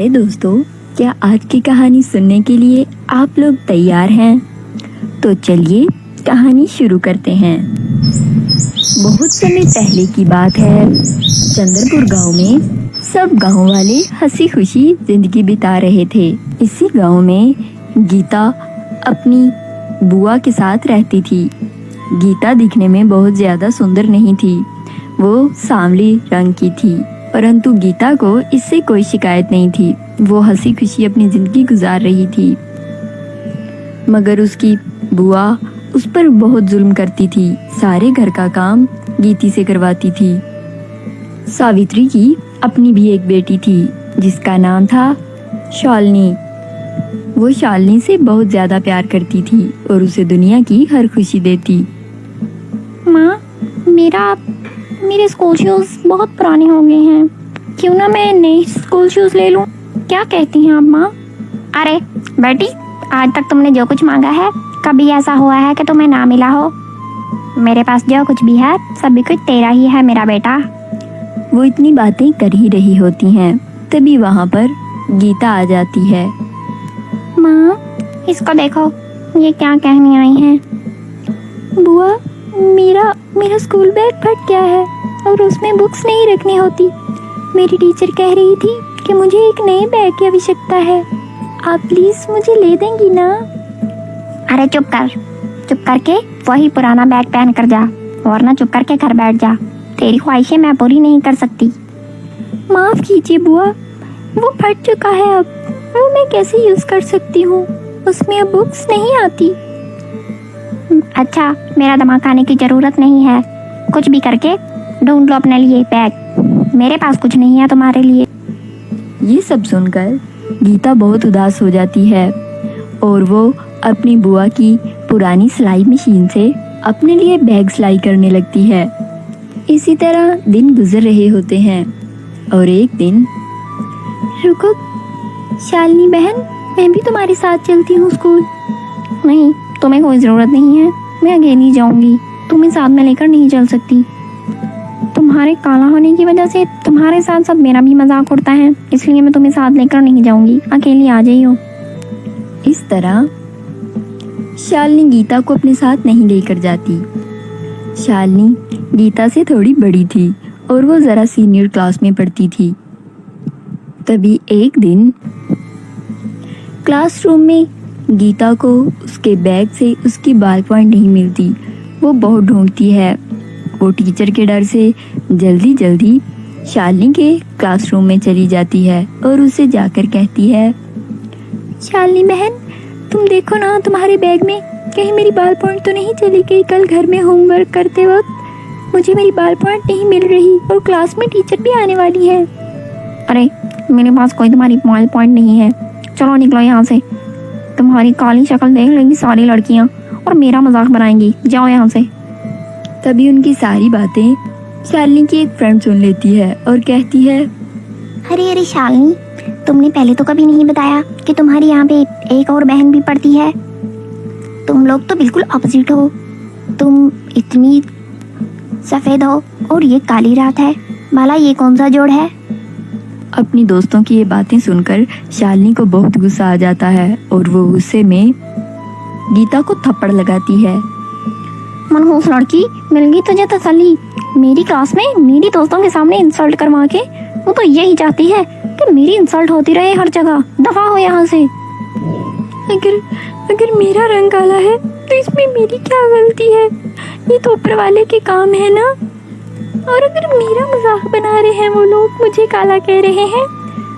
दोस्तों, क्या आज की कहानी सुनने के लिए आप लोग तैयार हैं? तो चलिए कहानी शुरू करते हैं। बहुत समय पहले की बात है। चंद्रपुर गांव में सब गांव वाले हंसी खुशी जिंदगी बिता रहे थे। इसी गांव में गीता अपनी बुआ के साथ रहती थी। गीता दिखने में बहुत ज्यादा सुंदर नहीं थी, वो सांवली रंग की थी, परंतु गीता को इससे कोई शिकायत नहीं थी। वो हंसी खुशी अपनी जिंदगी गुजार रही थी। मगर उसकी बुआ उस पर बहुत जुल्म करती थी। सारे घर का काम गीती से करवाती थी। सावित्री की अपनी भी एक बेटी थी जिसका नाम था शालिनी। वो शालिनी से बहुत ज्यादा प्यार करती थी और उसे दुनिया की हर खुशी देती। माँ, मेरे स्कूल शूज़ बहुत पुराने हो गए हैं, क्यों ना मैं नए स्कूल शूज़ ले लूँ? क्या कहती हैं आप माँ? अरे बेटी, आज तक तुमने जो कुछ मांगा है, कभी ऐसा हुआ है कि तुम्हें ना मिला हो? मेरे पास जो कुछ भी है सभी कुछ तेरा ही है मेरा बेटा। वो इतनी बातें कर ही रही होती हैं, तभी वहाँ पर गीता आ जाती है। माँ, इसको देखो, ये क्या कहने आई हैं? बुआ, मेरा स्कूल बैग फट गया है और उसमें बुक्स नहीं रखनी होती। मेरी टीचर कह रही थी कि मुझे एक नए बैग की आवश्यकता है। आप प्लीज मुझे ले देंगी ना? अरे चुप करके वही पुराना बैग पहन कर जा, वरना चुप करके घर बैठ जा। तेरी ख्वाहिशें मैं पूरी नहीं कर सकती। माफ कीजिए बुआ, वो फट चुका है अब, वो मैं कैसे यूज कर सकती हूँ? उसमें अब बुक्स नहीं आती। अच्छा, मेरा दिमाग खाने की जरूरत नहीं है। कुछ भी करके ढूंढ लो अपने लिए बैग, मेरे पास कुछ नहीं है तुम्हारे लिए। ये सब सुनकर गीता बहुत उदास हो जाती है और वो अपनी बुआ की पुरानी सिलाई मशीन से अपने लिए बैग सिलाई करने लगती है। इसी तरह दिन गुजर रहे होते हैं और एक दिन, रुको शालिनी बहन, मैं भी तुम्हारे साथ चलती हूँ स्कूल। नहीं, तुम्हें कोई ज़रूरत नहीं है, मैं अकेली जाऊंगी, तुम्हें साथ में लेकर नहीं चल सकती। तुम्हारे काला होने की वजह से तुम्हारे साथ साथ मेरा भी मजाक उड़ता है, इसलिए मैं तुम्हें साथ लेकर नहीं जाऊंगी, अकेली आ जाइयो। इस तरह शालिनी गीता को अपने साथ नहीं लेकर जाती। शालिनी गीता से थोड़ी बड़ी थी और वो ज़रा सीनियर क्लास में पढ़ती थी। तभी एक दिन क्लासरूम में गीता को उसके बैग से उसकी बाल पॉइंट नहीं मिलती। वो बहुत ढूंढती है। वो टीचर के डर से जल्दी जल्दी शालिनी के क्लासरूम में चली जाती है और उसे जाकर कहती है, शालिनी बहन, तुम देखो ना तुम्हारे बैग में कहीं मेरी बाल पॉइंट तो नहीं चली गई। कल घर में होमवर्क करते वक्त मुझे मेरी बाल पॉइंट नहीं मिल रही और क्लास में टीचर भी आने वाली है। अरे मेरे पास कोई तुम्हारी बाल पॉइंट नहीं है, चलो निकलो यहाँ से। तुम्हारी काली शक्ल देख लेंगी सारी लड़कियाँ और मेरा मजाक बनाएंगी, जाओ यहाँ से। तभी उनकी सारी बातें शालिनी की एक फ्रेंड सुन लेती है और कहती है, अरे शालिनी, तुमने पहले तो कभी नहीं बताया कि तुम्हारी यहाँ पे एक और बहन भी पढ़ती है। तुम लोग तो बिल्कुल अपोजिट हो। तुम इतनी सफ़ेद हो और ये काली रात है, भला ये कौन सा जोड़ है? अपनी दोस्तों की ये बातें सुनकर शालिनी को बहुत गुस्सा आ जाता है और वो गुस्से में गीता को थप्पड़ लगाती है। मनहूस लड़की, मिल गई तुझे तसल्ली। मेरी क्लास में मेरी दोस्तों के सामने इंसल्ट करवा के वो तो यही चाहती है कि मेरी इंसल्ट होती रहे हर जगह। दफा हो यहाँ से। अगर मेरा रंग काला है तो इसमें मेरी क्या गलती है? ये तो ऊपर वाले के काम है ना। और अगर मेरा मजाक बना रहे हैं वो लोग, मुझे काला कह रहे हैं,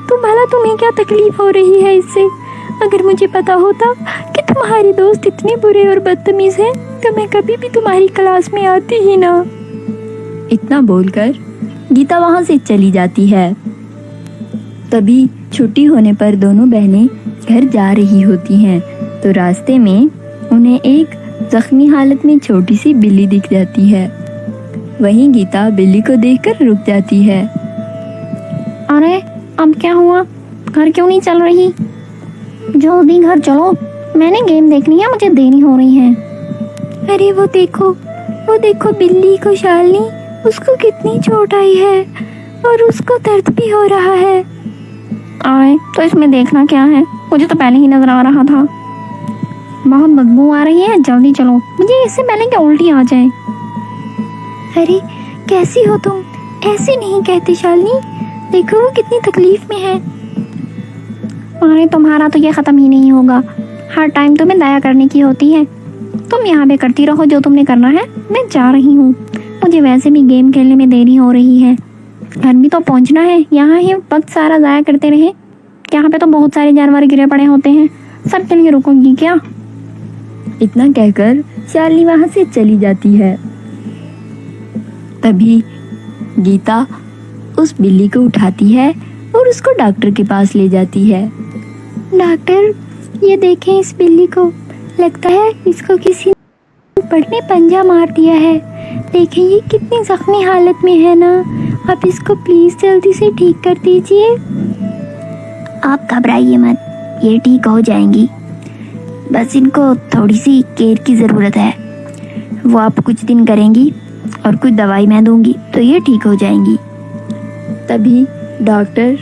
तो भला तुम्हें क्या तकलीफ हो रही है इससे? अगर मुझे पता होता कि तुम्हारे दोस्त इतने बुरे और बदतमीज हैं तो मैं कभी भी तुम्हारी क्लास में आती ही ना। इतना बोलकर गीता वहाँ से चली जाती है। तभी छुट्टी होने पर दोनों बहनें घर जा रही होती हैं तो रास्ते में उन्हें एक जख्मी हालत में छोटी सी बिल्ली दिख जाती है। वहीं गीता बिल्ली को देखकर रुक जाती है। अरे अब क्या हुआ? घर क्यों नहीं चल रही? जल्दी घर चलो, मैंने गेम देखनी है, मुझे देरी हो रही है। अरे वो देखो बिल्ली को शालिनी, उसको कितनी चोट आई है और उसको दर्द भी हो रहा है। आए तो इसमें देखना क्या है, मुझे तो पहले ही नजर आ रहा था। बहुत बदबू आ रही है, जल्दी चलो, मुझे इससे पहले कि उल्टी आ जाए। अरे कैसी हो तुम? ऐसे नहीं कहती शालिनी, देखो वो कितनी तकलीफ में है। अरे तुम्हारा तो ये खत्म ही नहीं होगा, हर टाइम तुम्हें दया करने की होती है। तुम यहाँ पे करती रहो जो तुमने करना है, मैं जा रही हूँ। मुझे वैसे भी गेम खेलने में देरी हो रही है, घर भी तो पहुँचना है। यहाँ ही वक्त सारा ज़ाया करते रहे, यहाँ पे तो बहुत सारे जानवर गिरे पड़े होते हैं, सबके लिए रुकोगी क्या? इतना कहकर शालिनी वहां से चली जाती है। तभी गीता उस बिल्ली को उठाती है और उसको डॉक्टर के पास ले जाती है। डॉक्टर, ये देखें इस बिल्ली को, लगता है इसको किसी ने पंजा मार दिया है। देखें ये कितनी जख्मी हालत में है ना, आप इसको प्लीज जल्दी से ठीक कर दीजिए। आप घबराइए मत, ये ठीक हो जाएंगी, बस इनको थोड़ी सी केयर की ज़रूरत है। वो आप कुछ दिन करेंगी और कुछ दवाई मैं दूंगी तो ये ठीक हो जाएंगी। तभी डॉक्टर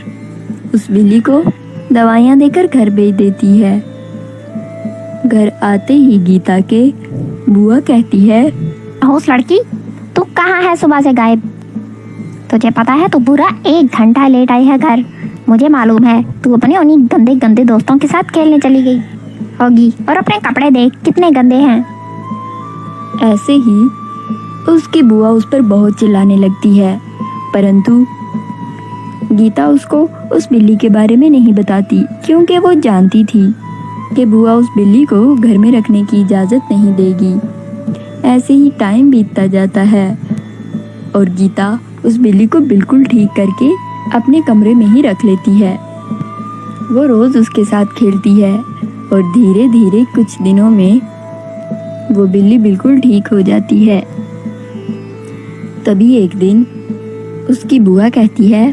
उस बिल्ली को दवाइयाँ देकर घर भेज देती है। घर आते ही गीता के बुआ कहती है, होश लड़की, तू कहाँ है सुबह से गायब? तुझे पता है तू पूरा 1 घंटा लेट आई है घर। मुझे मालूम है तू अपने उन्हीं गंदे गंदे दोस्तों के साथ खेलने चली गई होगी, और अपने कपड़े देख कितने गंदे हैं। ऐसे ही उसकी बुआ उस पर बहुत चिल्लाने लगती है, परंतु गीता उसको उस बिल्ली के बारे में नहीं बताती, क्योंकि वो जानती थी कि बुआ उस बिल्ली को घर में रखने की इजाज़त नहीं देगी। ऐसे ही टाइम बीतता जाता है और गीता उस बिल्ली को बिल्कुल ठीक करके अपने कमरे में ही रख लेती है। वो रोज़ उसके साथ खेलती है और धीरे धीरे कुछ दिनों में वो बिल्ली बिल्कुल ठीक हो जाती है। तभी एक दिन उसकी बुआ कहती है,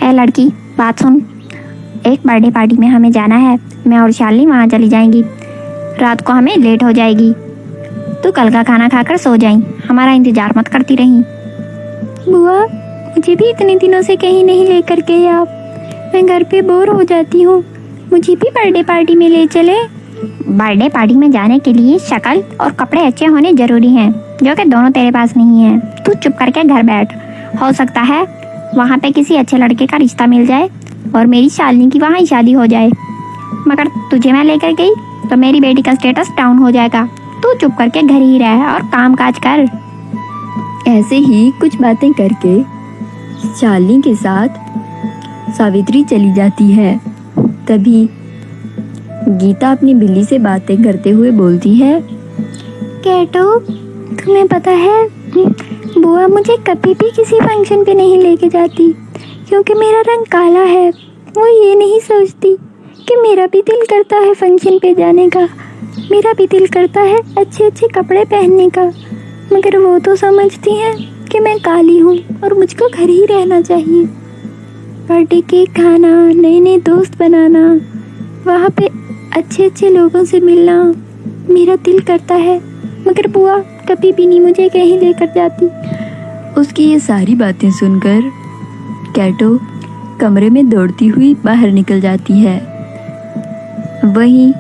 ए लड़की, बात सुन, एक बर्थडे पार्टी में हमें जाना है, मैं और शालिनी वहाँ चली जाएंगी। रात को हमें लेट हो जाएगी, तू कल का खाना खाकर सो जाई, हमारा इंतजार मत करती रही। बुआ, मुझे भी इतने दिनों से कहीं नहीं लेकर गए आप, मैं घर पे बोर हो जाती हूँ, मुझे भी बर्थडे पार्टी में ले चले। बर्थडे पार्टी में जाने के लिए शक्ल और कपड़े अच्छे होने जरूरी हैं, जो कि दोनों तेरे पास नहीं है। तू चुप करके घर बैठ, हो सकता है वहाँ पे किसी अच्छे लड़के का रिश्ता मिल जाए और मेरी शालिनी की वहाँ ही शादी हो जाए, मगर तुझे मैं लेकर गई तो मेरी बेटी का स्टेटस डाउन हो जाएगा। तू चुप करके घर ही रह और काम काज कर। ऐसे ही कुछ बातें करके शालिनी के साथ सावित्री चली जाती है। तभी गीता अपनी बिल्ली से बातें करते हुए बोलती है, कैटो, तुम्हें पता है बुआ मुझे कभी भी किसी फंक्शन पे नहीं लेके जाती, क्योंकि मेरा रंग काला है। वो ये नहीं सोचती कि मेरा भी दिल करता है फंक्शन पे जाने का, मेरा भी दिल करता है अच्छे अच्छे कपड़े पहनने का, मगर वो तो समझती हैं कि मैं काली हूँ और मुझको घर ही रहना चाहिए। बर्थडे केक खाना, नए नए दोस्त बनाना, वहाँ पे अच्छे अच्छे लोगों से मिलना मेरा दिल करता है, मगर बुआ कभी भी नहीं मुझे कहीं लेकर जाती। उसकी ये सारी बातें सुनकर कैटो कमरे में दौड़ती हुई बाहर निकल जाती है। वहीं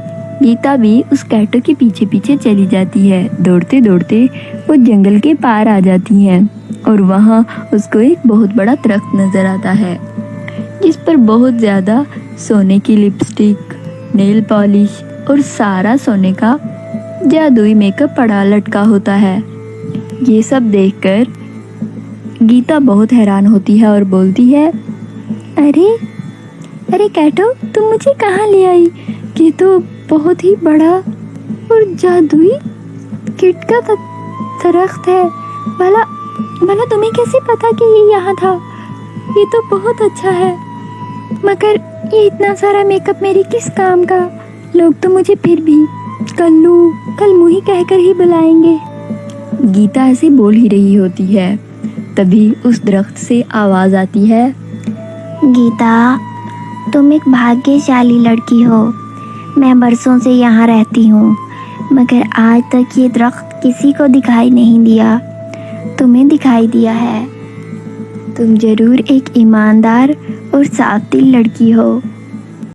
गीता भी उस कैटो के पीछे पीछे चली जाती है। दौड़ते दौड़ते वो जंगल के पार आ जाती हैं और वहाँ उसको एक बहुत बड़ा दरख्त नजर आता है, जिस पर बहुत ज़्यादा सोने की लिपस्टिक, नेल पॉलिश और सारा सोने का जादुई मेकअप पड़ा लटका होता है। ये सब देखकर गीता बहुत हैरान होती है और बोलती है, अरे अरे कैटो, तुम मुझे कहाँ ले आई? ये तो बहुत ही बड़ा और जादुई किट का दरख्त है। भला तुम्हें कैसे पता कि ये यहाँ था? ये तो बहुत अच्छा है, मगर ये इतना सारा मेकअप मेरे किस काम का? लोग तो मुझे फिर भी कल्लू ही कहकर ही बुलाएंगे। गीता ऐसे बोल ही रही होती है, तभी उस दरख्त से आवाज़ आती है, गीता, तुम एक भाग्यशाली लड़की हो। मैं बरसों से यहाँ रहती हूँ, मगर आज तक ये दरख्त किसी को दिखाई नहीं दिया, तुम्हें दिखाई दिया है। तुम जरूर एक ईमानदार और साफ दिल लड़की हो।